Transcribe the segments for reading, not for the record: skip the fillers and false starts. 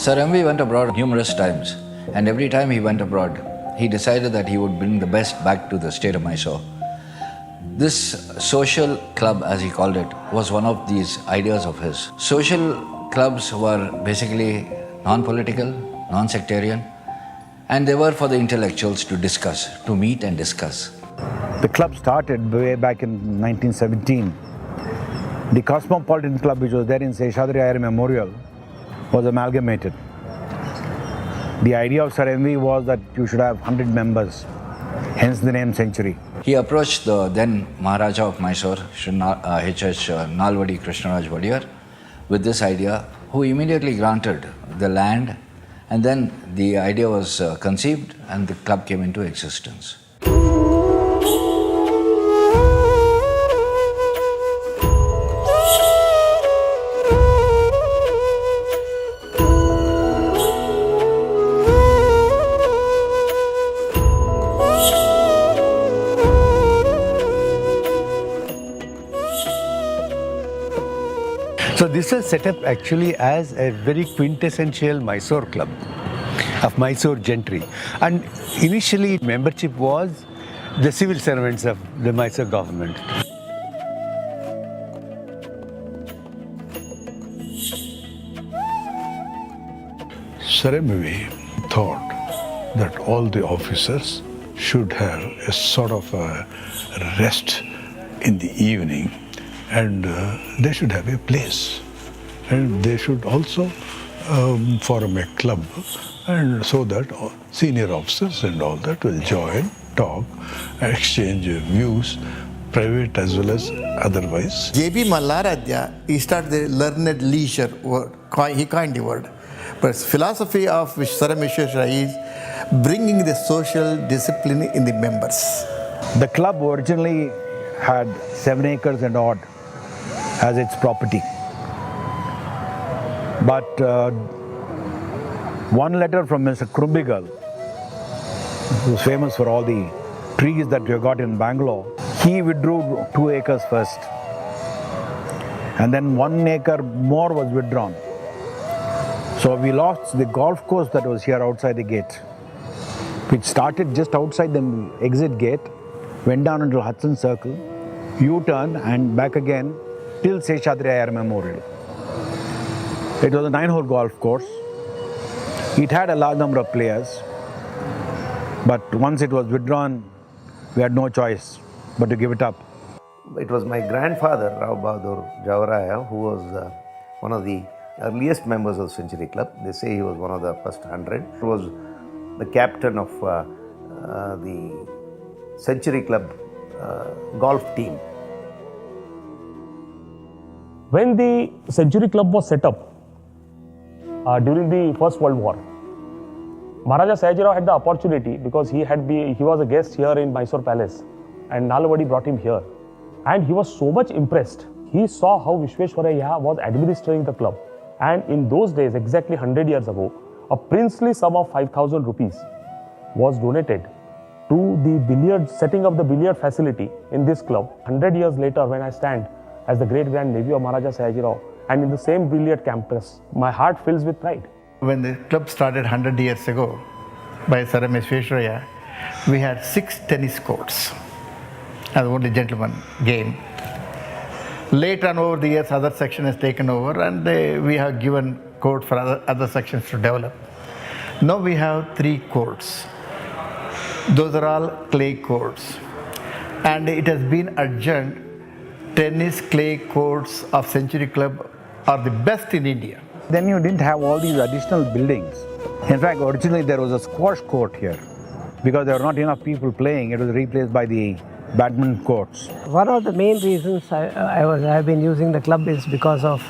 Sir M.V. went abroad numerous times, and every time he went abroad, he decided that he would bring the best back to the state of Mysore. This social club, as he called it, was one of these ideas of his. Social clubs were basically non-political, non-sectarian, and they were for the intellectuals to discuss, to meet and discuss. The club started way back in 1917. The Cosmopolitan Club, which was there in Seshadri Iyer Memorial, was amalgamated. The idea of Sir M.V. was that you should have 100 members, hence the name Century. He approached the then Maharaja of Mysore, H.H. Nalvadi Krishnaraj Vadiyar, with this idea, who immediately granted the land, and then the idea was conceived and the club came into existence. So this was set up actually as a very quintessential Mysore club of Mysore gentry. And initially membership was the civil servants of the Mysore government. Sir M.V. thought that all the officers should have a sort of a rest in the evening, and they should have a place, and they should also form a club, and so that senior officers and all that will join, talk, exchange views, private as well as otherwise. J.B. Mallaradhya, he started the learned leisure word, he coined the word. But philosophy of which Sir M.V. is bringing the social discipline in the members. The club originally had 7 acres and odd as its property. But one letter from Mr. Krumbigal, who's famous for all the trees that we got in Bangalore, he withdrew 2 acres first. And then 1 acre more was withdrawn. So we lost the golf course that was here outside the gate, which started just outside the exit gate, went down until Hudson Circle, U-turn and back again till Seshadri Iyer Memorial. It was a 9-hole golf course. It had a large number of players, but once it was withdrawn, we had no choice but to give it up. It was my grandfather, Rao Bahadur Jawaraya, who was one of the earliest members of the Century Club. They say he was one of the first 100. He was the captain of the Century Club golf team. When the Century Club was set up during the First World War, Maharaja Sayajirao had the opportunity, because he was a guest here in Mysore Palace, and Nalvadi brought him here. And he was so much impressed. He saw how Vishweshwaraya was administering the club. And in those days, exactly 100 years ago, a princely sum of 5,000 rupees was donated to the setting of the billiard facility in this club. 100 years later, when I stand as the great-grand nephew of Maharaja Sayajirao and in the same billiard campus, my heart fills with pride. When the club started 100 years ago by Sir M. Vishweshwaraya, we had 6 tennis courts as only gentleman game. Later on over the years, other section has taken over, and we have given court for other sections to develop. Now we have 3 courts. Those are all clay courts. And it has been adjourned. Tennis clay courts of Century Club are the best in India. Then you didn't have all these additional buildings. In fact, originally there was a squash court here. Because there were not enough people playing, it was replaced by the badminton courts. One of the main reasons I've been using the club is because of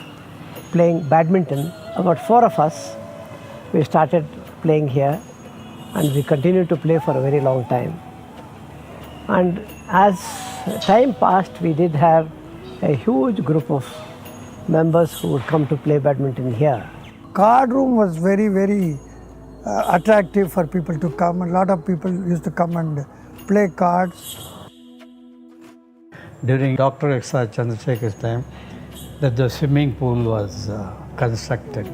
playing badminton. About 4 of us, we started playing here, and we continued to play for a very long time. And as time passed, we did have a huge group of members who would come to play badminton here. Card room was very, very attractive for people to come. A lot of people used to come and play cards. During Dr. X.R. Chandrasekhar's time, that the swimming pool was constructed.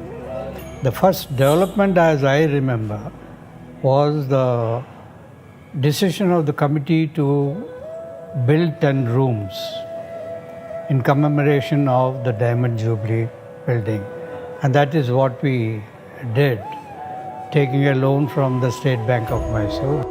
The first development, as I remember, was the decision of the committee to build 10 rooms in commemoration of the Diamond Jubilee building. And that is what we did, taking a loan from the State Bank of Mysore.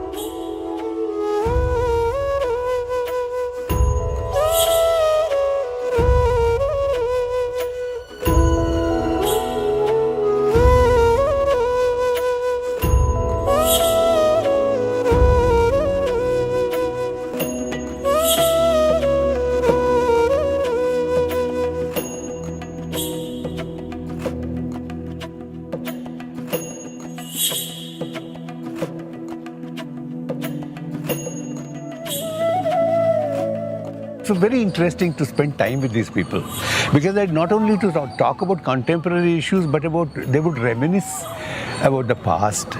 So very interesting to spend time with these people, because I not only to talk about contemporary issues, but they would reminisce about the past.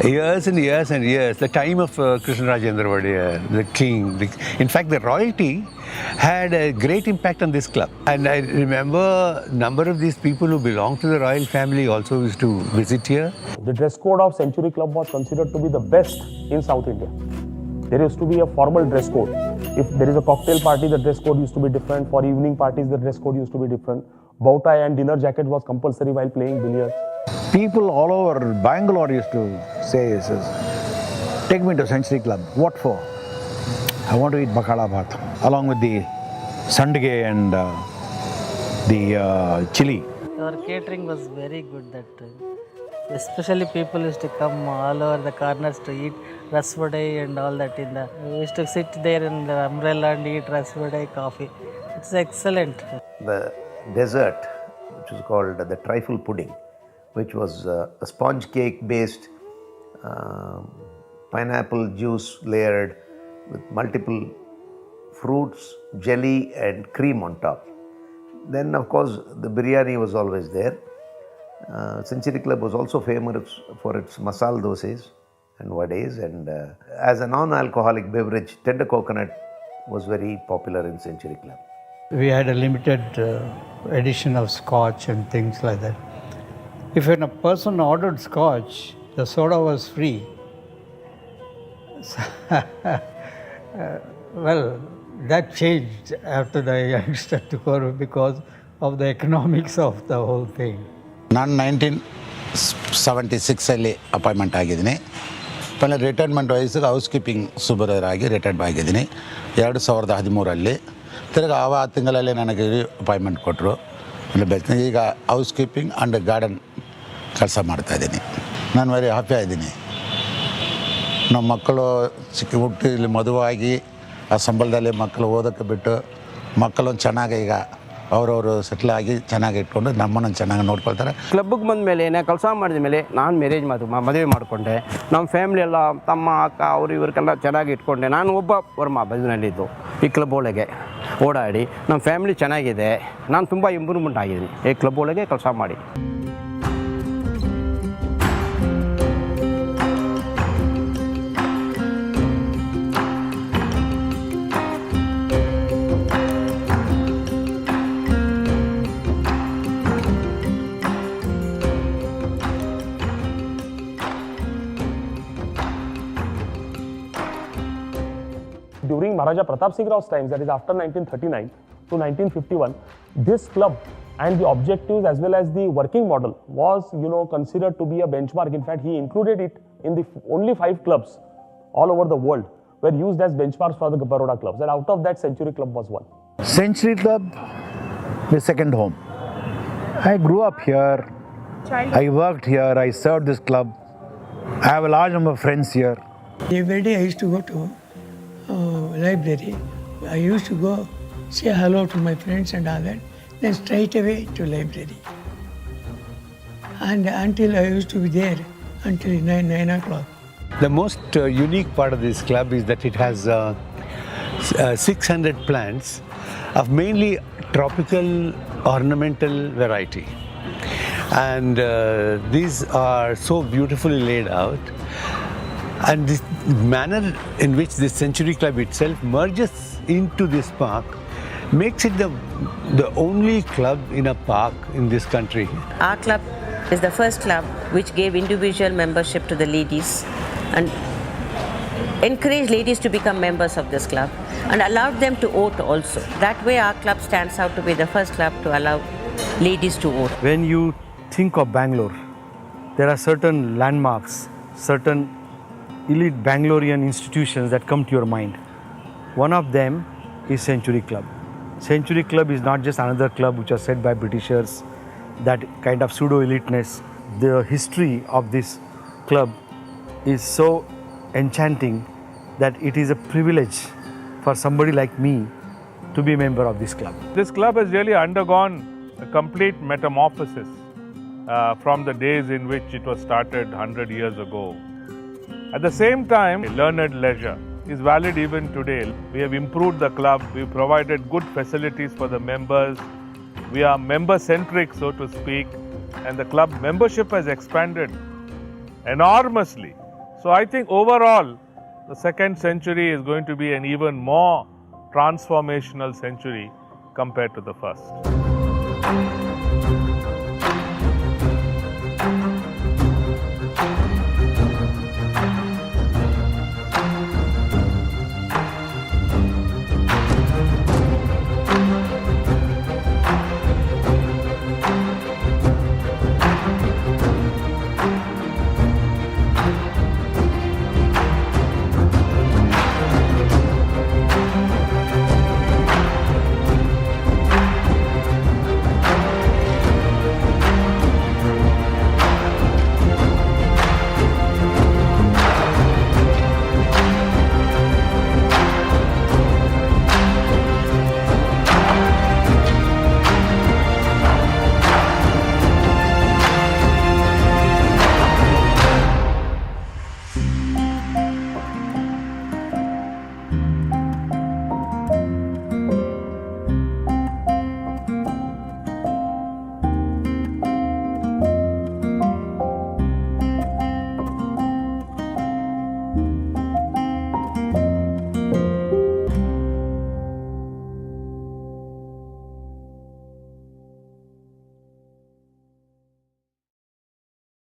Years and years and years, the time of Krishnarajendra Vadiyar, the king, in fact the royalty had a great impact on this club. And I remember a number of these people who belonged to the royal family also used to visit here. The dress code of Century Club was considered to be the best in South India. There used to be a formal dress code. If there is a cocktail party, the dress code used to be different. For evening parties, the dress code used to be different. Bow tie and dinner jacket was compulsory while playing billiards. People all over Bangalore used to say, take me to Century Club. What for? I want to eat bakala bhat, along with the Sandhy and the chili. Our catering was very good that time. Especially people used to come all over the corners to eat rasvadai and all that. We used to sit there in the umbrella and eat rasvadai coffee. It's excellent. The dessert, which is called the trifle pudding, which was a sponge cake based pineapple juice layered with multiple fruits, jelly and cream on top. Then of course the biryani was always there. Century Club was also famous for its masala dosas and vades, and as a non-alcoholic beverage, tender coconut was very popular in Century Club. We had a limited edition of scotch and things like that. If a person ordered scotch, the soda was free. Well, that changed after the youngster took over because of the economics of the whole thing. ನಾನು 1976 appointment ಆಗಿದ್ದೀನಿ. ಪಹಲೆ retirement ವಯಸ್ಸಿಗೆ house keeping ಸೂಪರ್ವೈಸರಾಗಿ retired ಆಗಿದ್ದೀನಿ 2013. ತಿರ್ಗಿ ಆ ತಿಂಗಳಲ್ಲಿ ನನಗೆ appointment ಕೊಟ್ಟರು. ಈಗ ಹೌಸ್ ಕೀಪಿಂಗ್ ಆ್ಯಂಡ್ ಗಾರ್ಡನ್ ಕೆಲಸ ಮಾಡ್ತಾಯಿದ್ದೀನಿ. ನಾನು ವೆರಿ ಹ್ಯಾಪಿ ಆಗಿದ್ದೀನಿ. ನಮ್ಮ ಮಕ್ಕಳು ಹುಟ್ಟು ಇಲ್ಲಿ ಮದುವಾಗಿ ಆ ಸಂಬಳದಲ್ಲಿ ಮಕ್ಕಳು ಓದೋಕ್ಕೆ ಬಿಟ್ಟು ಮಕ್ಕಳನ್ನು ಚೆನ್ನಾಗಿ ಈಗ ಅವರವರು ಸೆಟ್ಲ್ ಆಗಿ ಚೆನ್ನಾಗಿ ಇಟ್ಕೊಂಡು ನಮ್ಮನ್ನು ಚೆನ್ನಾಗಿ ನೋಡ್ಕೊಳ್ತಾರೆ. ಕ್ಲಬ್ಗೆ ಬಂದ ಮೇಲೆ ನಾನು ಕೆಲಸ ಮಾಡಿದ ಮೇಲೆ ನಾನು ಮ್ಯಾರೇಜ್ ಮದುವೆ ಮಾಡಿಕೊಂಡೆ. ನಮ್ಮ ಫ್ಯಾಮಿಲಿ ಎಲ್ಲ ತಮ್ಮ ಅಕ್ಕ ಅವರು ಇವ್ರಿಗೆಲ್ಲ ಚೆನ್ನಾಗಿ ಇಟ್ಕೊಂಡೆ. ನಾನು ಒಬ್ಬ ವರ್ಮ ಬದುನಲ್ಲಿದ್ದು ಈ ಕ್ಲಬ್ ಒಳಗೆ ಓಡಾಡಿ ನಮ್ಮ ಫ್ಯಾಮಿಲಿ ಚೆನ್ನಾಗಿದೆ. ನಾನು ತುಂಬ ಇಂಪ್ರೂವ್ಮೆಂಟ್ ಆಗಿದ್ದೀನಿ ಈ ಕ್ಲಬ್ ಒಳಗೆ ಕೆಲಸ ಮಾಡಿ. During Maharaja Pratap Singh Rao's times, that is after 1939 to 1951, this club and the objectives as well as the working model was, considered to be a benchmark. In fact, he included it in the only 5 clubs all over the world were used as benchmarks for the Baroda clubs, and out of that, Century Club was one. Century Club, the second home. I grew up here. I worked here. I served this club. I have a large number of friends here. Every day I used to go to library. I used to go say hello to my friends and all that, then straight away to library. And until I used to be there until 9 o'clock. The most unique part of this club is that it has 600 plants of mainly tropical ornamental variety. And these are so beautifully laid out. And this manner in which this Century Club itself merges into this park makes it the only club in a park in this country. Our club is the first club which gave individual membership to the ladies and encouraged ladies to become members of this club and allowed them to vote also. That way our club stands out to be the first club to allow ladies to vote. When you think of Bangalore, there are certain landmarks, certain elite Bangalorean institutions that come to your mind. One of them is Century Club. Century Club is not just another club which was set by Britishers, that kind of pseudo-eliteness. The history of this club is so enchanting that it is a privilege for somebody like me to be a member of this club. This club has really undergone a complete metamorphosis from the days in which it was started 100 years ago. At the same time, learned leisure is valid even today. We have improved the club, we've provided good facilities for the members, we are member-centric, so to speak, and the club membership has expanded enormously. So I think overall, the second century is going to be an even more transformational century compared to the first.